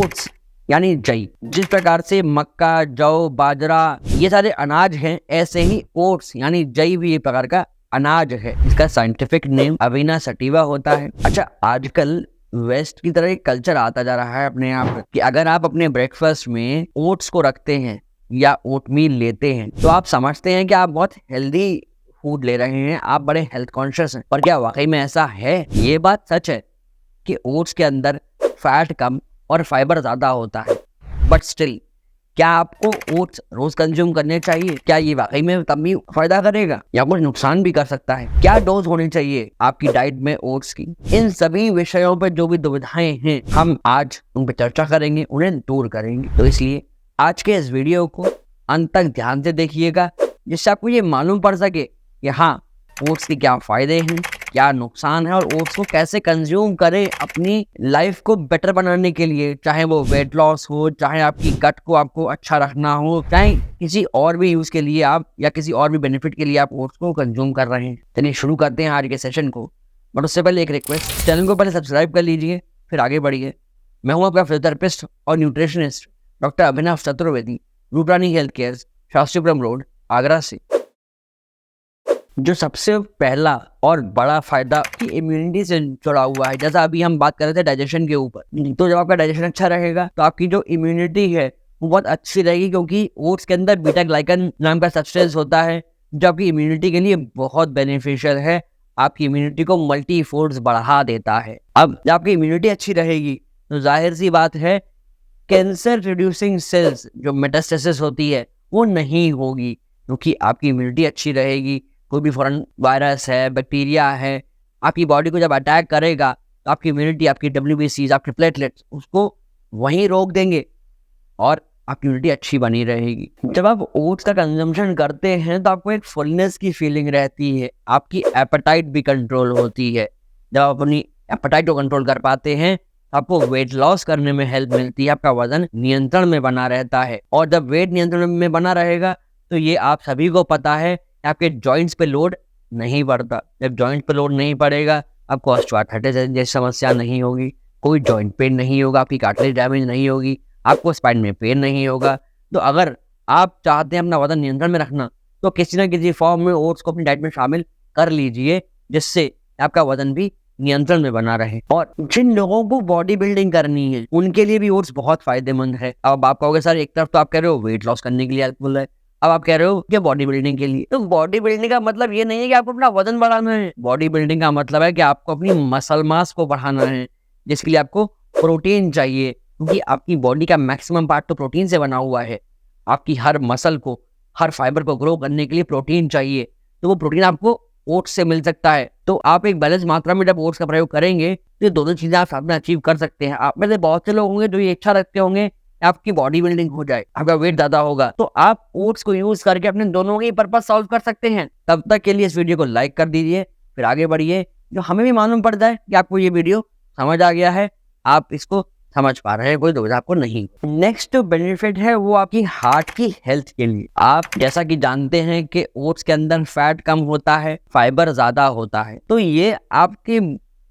Oats यानी जई, जिस प्रकार से मक्का, जौ, बाजरा ये सारे अनाज हैं, ऐसे ही ओट्स यानी जई भी एक प्रकार का अनाज है। इसका साइंटिफिक नेम अविना सटिवा होता है। अच्छा, आजकल वेस्ट की तरह एक कल्चर आता जा रहा है अपने आप कि अगर आप अपने ब्रेकफास्ट में ओट्स को रखते हैं या ओटमील लेते हैं तो आप समझते हैं कि आप बहुत हेल्दी फूड ले रहे हैं, आप बड़े हेल्थ कॉन्शियस हैं। पर क्या वाकई में ऐसा है? ये बात सच है कि ओट्स के अंदर फैट कम और फाइबर ज्यादा होता है, बट स्टिल क्या आपको ओट्स रोज कंज्यूम करने चाहिए? क्या ये वाकई में तब भी फायदा करेगा या कुछ नुकसान भी कर सकता है? क्या डोज होनी चाहिए आपकी डाइट में ओट्स की? इन सभी विषयों पर जो भी दुविधाएं हैं हम आज उन पर चर्चा करेंगे, उन्हें दूर करेंगे। तो इसलिए आज के इस वीडियो को अंत तक ध्यान से देखिएगा, जिससे आपको ये मालूम पड़ सके कि हाँ, ओट्स के क्या फायदे हैं, क्या नुकसान है और ओट्स को कैसे कंज्यूम करें अपनी लाइफ को बेटर बनाने के लिए, चाहे वो वेट लॉस हो, चाहे आपकी गट को आपको अच्छा रखना हो, चाहे किसी और भी यूज के लिए आप या किसी और भी बेनिफिट के लिए आप ओट्स को कंज्यूम कर रहे हैं। चलिए शुरू करते हैं आज के सेशन को। बट उससे पहले एक रिक्वेस्ट, चैनल को पहले सब्सक्राइब कर लीजिए, फिर आगे बढ़िए। मैं हूँ आपका फिजियोथेरेपिस्ट और nutritionist doctor Abhinav Chaturvedi, Rooprani health care, Shastripuram road, Agra से। जो सबसे पहला और बड़ा फायदा की इम्यूनिटी से जुड़ा हुआ है, जैसा अभी हम बात कर रहे थे डाइजेशन के ऊपर, तो जब आपका डाइजेशन अच्छा रहेगा तो आपकी जो इम्यूनिटी है वो बहुत अच्छी रहेगी, क्योंकि ओट्स के अंदर बीटा ग्लाइकन नाम का सब्सटेंस होता है जो आपकी इम्यूनिटी के लिए बहुत बेनिफिशियल है, आपकी इम्यूनिटी को मल्टी फोल्ड्स बढ़ा देता है। अब जब आपकी इम्यूनिटी अच्छी रहेगी तो जाहिर सी बात है कैंसर रिड्यूसिंग सेल्स जो मेटास्टेसिस होती है वो नहीं होगी, क्योंकि आपकी इम्यूनिटी अच्छी रहेगी। कोई भी फॉरेन वायरस है, बैक्टीरिया है, आपकी बॉडी को जब अटैक करेगा तो आपकी इम्यूनिटी, आपकी WBCs, आपके प्लेटलेट्स उसको वहीं रोक देंगे और आपकी इम्यूनिटी अच्छी बनी रहेगी। जब आप ओट्स का कंजम्पशन करते हैं तो आपको एक फुलनेस की फीलिंग रहती है, आपकी एपेटाइट भी कंट्रोल होती है। जब आप अपनी एपेटाइट को कंट्रोल कर पाते हैं आपको वेट लॉस करने में हेल्प मिलती है, आपका वजन नियंत्रण में बना रहता है। और जब वेट नियंत्रण में बना रहेगा तो ये आप सभी को पता है, आपके जॉइंट्स पे लोड नहीं पड़ता। जब जॉइंट पे लोड नहीं पड़ेगा आपको ऑस्टियोआर्थराइटिस जैसी समस्या नहीं होगी, कोई जॉइंट पेन नहीं होगा, आपकी कार्टिलेज डैमेज नहीं होगी, आपको स्पाइन में पेन नहीं होगा। तो अगर आप चाहते हैं अपना वजन नियंत्रण में रखना तो किसी न किसी फॉर्म में ओट्स को अपनी डाइट में शामिल कर लीजिए, जिससे आपका वजन भी नियंत्रण में बना रहे। और जिन लोगों को बॉडी बिल्डिंग करनी है उनके लिए भी ओट्स बहुत फायदेमंद है। अब आप कहोगे सर, एक तरफ तो आप कह रहे हो वेट लॉस करने के लिए हेल्पफुल है, अब आप कह रहे हो कि बॉडी बिल्डिंग के लिए। तो बॉडी बिल्डिंग का मतलब ये नहीं है कि आपको अपना वजन बढ़ाना है। बॉडी बिल्डिंग का मतलब है कि आपको अपनी मसल मास को बढ़ाना है, जिसके लिए आपको प्रोटीन चाहिए, क्योंकि आपकी बॉडी का मैक्सिमम पार्ट तो प्रोटीन से बना हुआ है। आपकी हर मसल को, हर फाइबर को ग्रो करने के लिए प्रोटीन चाहिए, तो वो प्रोटीन आपको ओट्स से मिल सकता है। तो आप एक बैलेंस मात्रा में जब ओट्स का प्रयोग करेंगे तो ये दोनों चीजें आप साथ में अचीव कर सकते हैं। आप में से बहुत से लोग होंगे जो ये इच्छा रखते होंगे आपकी बॉडी बिल्डिंग हो जाए, आपका वेट ज्यादा होगा, तो आप ओट्स को यूज करके अपने दोनों के पर्पस सॉल्व कर सकते हैं। तब तक के लिए इस वीडियो को लाइक कर दीजिए, फिर आगे बढ़िए, जो हमें भी मालूम पड़ जाए कि आपको ये वीडियो समझ आ गया है, आप इसको समझ पा रहे हैं, कोई दुविधा आपको नहीं। नेक्स्ट जो बेनिफिट है वो आपकी हार्ट की हेल्थ के लिए। आप जैसा कि जानते हैं कि ओट्स के अंदर फैट कम होता है, फाइबर ज्यादा होता है, तो ये आपके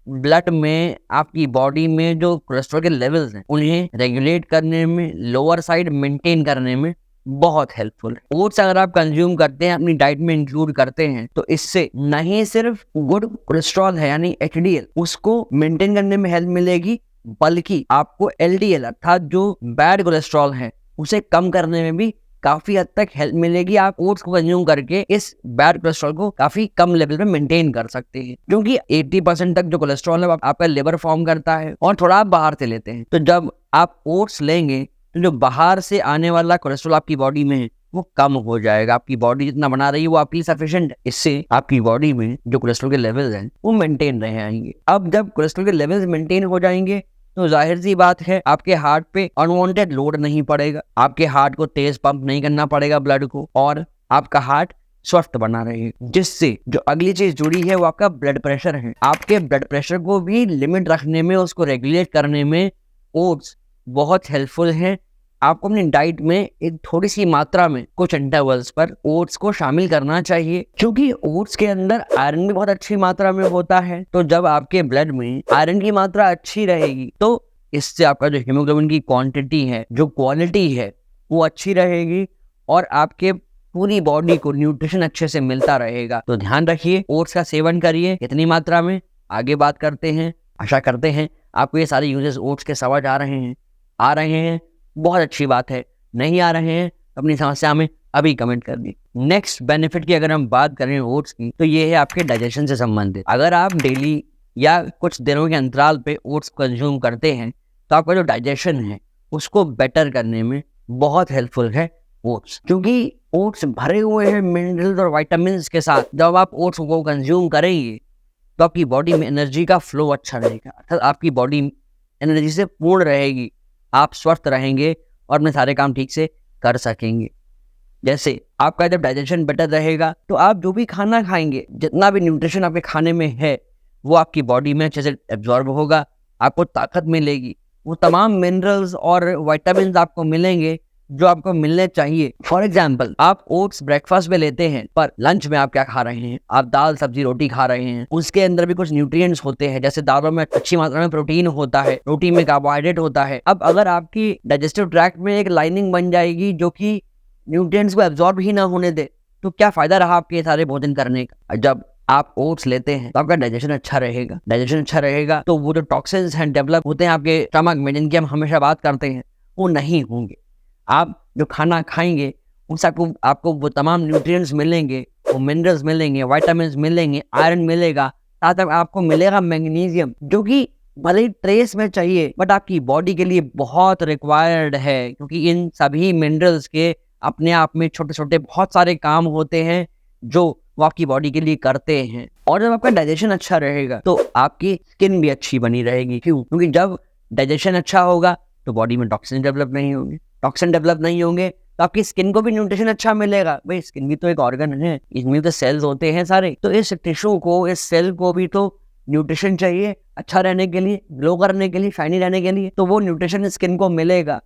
ब्लड में, आपकी बॉडी में जो कोलेस्ट्रॉल के लेवल्स हैं उन्हें रेगुलेट करने में, लोअर साइड मेंटेन करने में बहुत हेल्पफुल है। ओट्स अगर आप कंज्यूम करते हैं, अपनी डाइट में इंक्लूड करते हैं, तो इससे नहीं सिर्फ गुड कोलेस्ट्रॉल है यानी HDL उसको मेंटेन करने में हेल्प मिलेगी, बल्कि आपको LDL अर्थात जो बैड कोलेस्ट्रॉल है उसे कम करने में भी काफी हद तक हेल्प मिलेगी। आप ओट्स को कंज्यूम करके इस बैड कोलेस्ट्रॉल को काफी कम लेवल पे मेंटेन कर सकते हैं, क्योंकि 80% तक जो कोलेस्ट्रॉल है आपका लिवर फॉर्म करता है और थोड़ा आप बाहर से लेते हैं। तो जब आप ओट्स लेंगे तो जो बाहर से आने वाला कोलेस्ट्रॉल आपकी बॉडी में है वो कम हो जाएगा। आपकी बॉडी जितना बना रही है वो आपके लिए सफिशिएंट है। इससे आपकी बॉडी में जो कोलेस्ट्रॉल के लेवल्स हैं वो मेंटेन रहे आएंगे। अब जब कोलेस्ट्रॉल के लेवल्स मेंटेन हो जाएंगे तो जाहिर सी बात है आपके हार्ट पे अनवांटेड लोड नहीं पड़ेगा, आपके हार्ट को तेज पंप नहीं करना पड़ेगा ब्लड को, और आपका हार्ट स्वस्थ बना रहे। जिससे जो अगली चीज जुड़ी है वो आपका ब्लड प्रेशर है। आपके ब्लड प्रेशर को भी लिमिट रखने में, उसको रेगुलेट करने में ओट्स बहुत हेल्पफुल है। आपको अपनी डाइट में एक थोड़ी सी मात्रा में कुछ इंटरवल्स पर ओट्स को शामिल करना चाहिए, क्योंकि ओट्स के अंदर आयरन भी बहुत अच्छी मात्रा में होता है। तो जब आपके ब्लड में आयरन की मात्रा अच्छी रहेगी तो इससे आपका जो हीमोग्लोबिन की क्वांटिटी है, जो क्वालिटी है, वो अच्छी रहेगी और आपके पूरी बॉडी को न्यूट्रिशन अच्छे से मिलता रहेगा। तो ध्यान रखिए, ओट्स का सेवन करिए। कितनी मात्रा में, आगे बात करते हैं। आशा करते हैं आपको ये सारे यूजेस ओट्स के समझ आ रहे हैं। बहुत अच्छी बात है। नहीं आ रहे हैं अपनी समस्या में अभी कमेंट कर दी। नेक्स्ट बेनिफिट की अगर हम बात करें ओट्स की, तो ये है आपके डाइजेशन से संबंधित। अगर आप डेली या कुछ दिनों के अंतराल पे ओट्स कंज्यूम करते हैं तो आपका जो डाइजेशन है उसको बेटर करने में बहुत हेल्पफुल है ओट्स, क्योंकि ओट्स भरे हुए हैं मिनरल्स और विटामिन्स के साथ। जब आप ओट्स को कंज्यूम करेंगे तो आपकी बॉडी में एनर्जी का फ्लो अच्छा रहेगा, अर्थात आपकी बॉडी एनर्जी से पूर्ण रहेगी, आप स्वस्थ रहेंगे और अपने सारे काम ठीक से कर सकेंगे। जैसे आपका जब डाइजेशन बेटर रहेगा तो आप जो भी खाना खाएंगे, जितना भी न्यूट्रिशन आपके खाने में है, वो आपकी बॉडी में अच्छे से एब्जॉर्ब होगा, आपको ताकत मिलेगी, वो तमाम मिनरल्स और विटामिन्स आपको मिलेंगे जो आपको मिलने चाहिए। फॉर एग्जाम्पल, आप ओट्स ब्रेकफास्ट में लेते हैं, पर लंच में आप क्या खा रहे हैं? आप दाल सब्जी रोटी खा रहे हैं। उसके अंदर भी कुछ न्यूट्रिएंट्स होते हैं, जैसे दालों में अच्छी मात्रा में प्रोटीन होता है, रोटी में कार्बोहाइड्रेट होता है। अब अगर आपकी डाइजेस्टिव ट्रैक्ट में एक लाइनिंग बन जाएगी जो कि न्यूट्रिएंट्स को एब्जॉर्ब ही ना होने दे, तो क्या फायदा रहा आपके ये सारे भोजन करने का? जब आप ओट्स लेते हैं तो आपका डाइजेशन अच्छा रहेगा। डाइजेशन अच्छा रहेगा तो वो जो टॉक्सिन्स हैं डेवलप होते हैं आपके स्टमक में, जिनकी हम हमेशा बात करते हैं, वो नहीं होंगे। आप जो खाना खाएंगे उनसे आपको वो तमाम न्यूट्रिएंट्स मिलेंगे, वो मिनरल्स मिलेंगे, विटामिन्स मिलेंगे, आयरन मिलेगा, साथ में आपको मिलेगा मैग्नीशियम, जो कि भले ही ट्रेस में चाहिए बट आपकी बॉडी के लिए बहुत रिक्वायर्ड है, क्योंकि इन सभी मिनरल्स के अपने आप में छोटे छोटे बहुत सारे काम होते हैं जो वो आपकी बॉडी के लिए करते हैं। और जब आपका डाइजेशन अच्छा रहेगा तो आपकी स्किन भी अच्छी बनी रहेगी। क्यों? क्योंकि जब डाइजेशन अच्छा होगा तो बॉडी में टॉक्सिन डेवलप नहीं होंगे, टॉक्सिन डेवलप नहीं होंगे तो आपकी स्किन को भी न्यूट्रिशन अच्छा मिलेगा। भाई, स्किन भी तो एक ऑर्गन है, इसमें तो सेल्स होते हैं सारे, तो इस टिश्यू को, इस सेल को भी तो न्यूट्रिशन चाहिए अच्छा रहने के लिए, ग्लो करने के लिए, शाइनी रहने के लिए। तो वो न्यूट्रिशन स्किन को मिलेगा,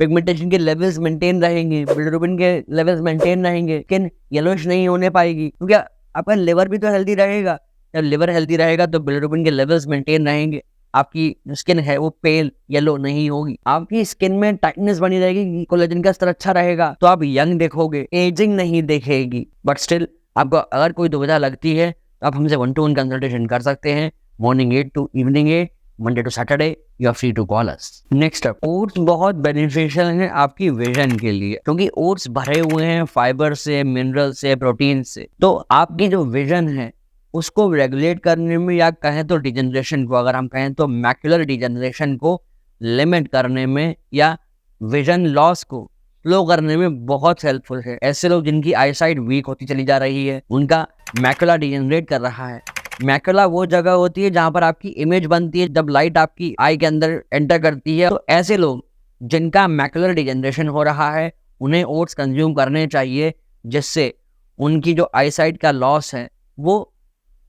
पिगमेंटेशन के लेवल्स मेंटेन रहेंगे, बिलिरुबिन के लेवल्स मेंटेन रहेंगे, स्किन येलोइश नहीं होने पाएगी, क्योंकि आपका लिवर भी तो हेल्दी रहेगा। जब लिवर हेल्दी रहेगा तो बिलिरुबिन के लेवल्स मेंटेन रहेंगे, आपकी स्किन है वो पेल येलो नहीं होगी, आपकी स्किन में टाइटनेस बनी रहेगी, कोलेजन का स्तर अच्छा रहेगा, तो आप यंग देखोगे, एजिंग नहीं दिखेगी। बट स्टिल आपको अगर कोई दुविधा लगती है तो आप हमसे 1-to-1 कंसल्टेशन कर सकते हैं, morning 8 to evening 8, Monday to Saturday, you are free to call us. Next up, oats बहुत बेनिफिशियल है आपकी विजन के लिए, क्योंकि ओट्स भरे हुए हैं फाइबर से, मिनरल से, प्रोटीन से। तो आपकी जो विजन है उसको रेगुलेट करने में, या कहें तो डिजेनरेशन को, अगर हम कहें तो मैक्युलर डिजेनरेशन को लिमिट करने में, या विजन लॉस को स्लो करने में बहुत हेल्पफुल है। ऐसे लोग जिनकी आई साइट वीक होती चली जा रही है, उनका मैक्युला डिजेनरेट कर रहा है। मैक्युला वो जगह होती है जहां पर आपकी इमेज बनती है जब लाइट आपकी आई के अंदर एंटर करती है। तो ऐसे लोग जिनका मैक्युलर डिजेनरेशन हो रहा है, उन्हें ओट्स कंज्यूम करने चाहिए, जिससे उनकी जो आई साइट का लॉस है वो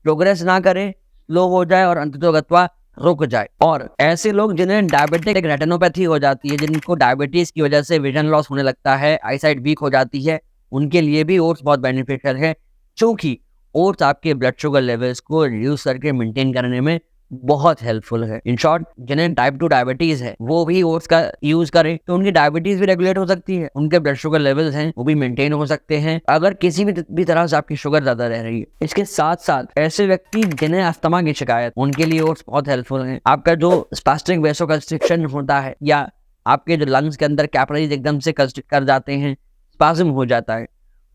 प्रोग्रेस ना करे, स्लो हो जाए और अंततोगत्वा रुक जाए। और ऐसे लोग जिन्हें डायबिटिक रेटिनोपैथी हो जाती है, जिनको डायबिटीज की वजह से विजन लॉस होने लगता है, आई साइट वीक हो जाती है, उनके लिए भी ओट्स बहुत बेनिफिशियल है, क्योंकि ओट्स आपके ब्लड शुगर लेवल्स को रिड्यूस करके मेंटेन करने में बहुत हेल्पफुल है। इन शॉर्ट, जिन्हें टाइप 2 डायबिटीज है वो भी ओट्स का यूज करें तो उनकी डायबिटीज भी रेगुलेट हो सकती है, उनके ब्लड शुगर लेवल्स हैं वो भी मेंटेन हो सकते हैं, अगर किसी भी तरह से आपकी शुगर ज्यादा रह रही है। इसके साथ साथ ऐसे व्यक्ति जिन्हें अस्थमा की शिकायत, उनके लिए ओट्स बहुत हेल्पफुल है। आपका जो स्पास्टिक वेसोकंस्ट्रिक्शन होता है, या आपके जो लंग्स के अंदर कैपिलरीज एकदम से कंस्ट्रिक्ट कर जाते हैं, स्पाज्म हो जाता है,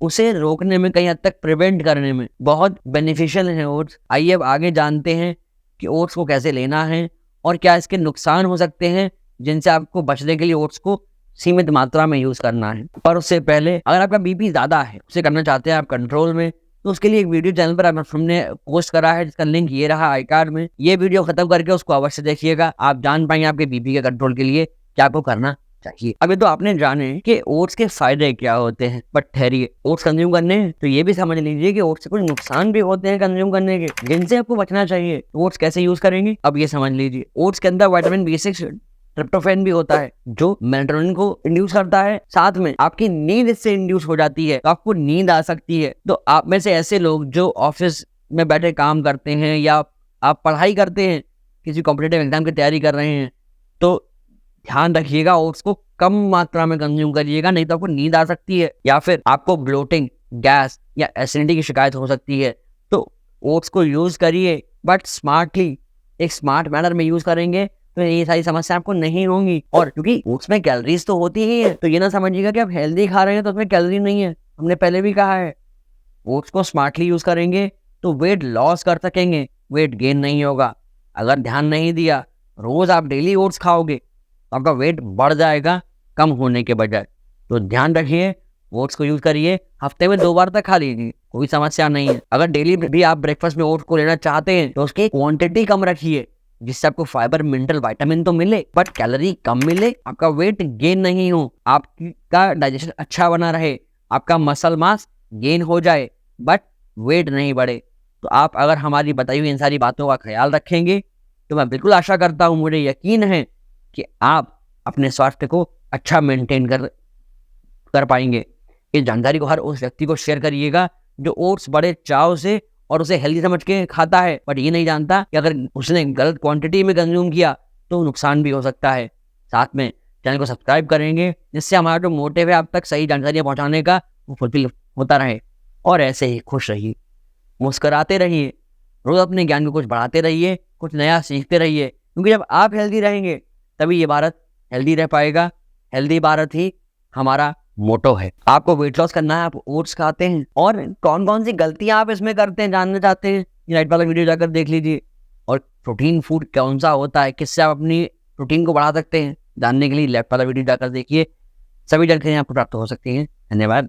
उसे रोकने में, कहीं हद तक प्रिवेंट करने में बहुत बेनिफिशियल है ओट्स। आइए अब आगे जानते हैं कि ओट्स को कैसे लेना है और क्या इसके नुकसान हो सकते हैं, जिनसे आपको बचने के लिए ओट्स को सीमित मात्रा में यूज करना है। पर उससे पहले, अगर आपका बीपी ज्यादा है, उसे करना चाहते हैं आप कंट्रोल में, तो उसके लिए एक वीडियो चैनल पर हमने पोस्ट करा है, जिसका लिंक ये रहा आई कार्ड में। ये वीडियो खत्म करके उसको अवश्य देखिएगा, आप जान पाएंगे आपके बीपी के कंट्रोल के लिए क्या आपको करना चाहिए। अभी तो आपने जाने कि ओट्स के फायदे क्या होते हैं, बट ठहरिए, ओट्स कंज्यूम करने हैं तो ये भी समझ लीजिए कि ओट्स से कुछ नुकसान भी होते हैं कंज्यूम करने के, जिनसे आपको बचना चाहिए। ओट्स कैसे यूज करेंगे अब ये समझ लीजिए। ओट्स के अंदर विटामिन B6 ट्रिप्टोफैन भी होता है जो मेलाटोनिन को इंड्यूस करता है, साथ में आपकी नींद इससे इंड्यूस हो जाती है, तो आपको नींद आ सकती है। तो आप में से ऐसे लोग जो ऑफिस में बैठे काम करते हैं, या आप पढ़ाई करते हैं, किसी कॉम्पिटिटिव एग्जाम की तैयारी कर रहे हैं, तो ध्यान रखिएगा ओट्स को कम मात्रा में कंज्यूम करिएगा, नहीं तो आपको नींद आ सकती है या फिर आपको ब्लोटिंग, गैस या एसिडिटी की शिकायत हो सकती है। तो ओट्स को यूज करिए बट स्मार्टली, एक स्मार्ट मैनर में यूज करेंगे तो ये सारी समस्या आपको नहीं होंगी। और क्योंकि ओट्स में कैलोरीज तो होती ही है, तो ये ना समझिएगा कि आप हेल्दी खा रहे हैं तो उसमें कैलोरी नहीं है। हमने पहले भी कहा है, ओट्स को स्मार्टली यूज करेंगे तो वेट लॉस कर सकेंगे, वेट गेन नहीं होगा। अगर ध्यान नहीं दिया, रोज आप डेली ओट्स खाओगे तो आपका वेट बढ़ जाएगा कम होने के बजाय। तो ध्यान रखिए, ओट्स को यूज करिए, हफ्ते में 2 बार तक खा लीजिए, कोई समस्या नहीं है। अगर डेली भी आप ब्रेकफास्ट में ओट्स को लेना चाहते हैं तो उसकी क्वांटिटी कम रखिए, जिससे आपको फाइबर, मिनरल, विटामिन तो मिले बट कैलोरी कम मिले, आपका वेट गेन नहीं हो, आपका डाइजेशन अच्छा बना रहे, आपका मसल मास गेन हो जाए बट वेट नहीं बढ़े। तो आप अगर हमारी बताई हुई इन सारी बातों का ख्याल रखेंगे तो मैं बिल्कुल आशा करता हूँ, मुझे यकीन है कि आप अपने स्वास्थ्य को अच्छा मेंटेन कर पाएंगे। इस जानकारी को हर उस व्यक्ति को शेयर करिएगा जो ओट्स बड़े चाव से और उसे हेल्दी समझ के खाता है, बट ये नहीं जानता कि अगर उसने गलत क्वांटिटी में कंज्यूम किया तो नुकसान भी हो सकता है। साथ में चैनल को सब्सक्राइब करेंगे, जिससे हमारा जो मोटिव है आप तक सही जानकारियाँ पहुँचाने का, वो फुलफिल होता रहे। और ऐसे ही खुश रहिए, मुस्कराते रहिए, रोज अपने ज्ञान को कुछ बढ़ाते रहिए, कुछ नया सीखते रहिए, क्योंकि जब आप हेल्दी रहेंगे तभी ये भारत हेल्दी रह पाएगा। हेल्दी भारत ही हमारा मोटो है। आपको वेट लॉस करना है, आप ओट्स खाते हैं, और कौन कौन सी गलतियां आप इसमें करते हैं जानना चाहते हैं, ये राइट वाला वीडियो जाकर देख लीजिए। और प्रोटीन फूड कौन सा होता है, किससे आप अपनी प्रोटीन को बढ़ा सकते हैं, जानने के लिए लेफ्ट वाला वीडियो जाकर देखिए। सभी जानकारियां आपको प्राप्त हो सकती हैं। धन्यवाद।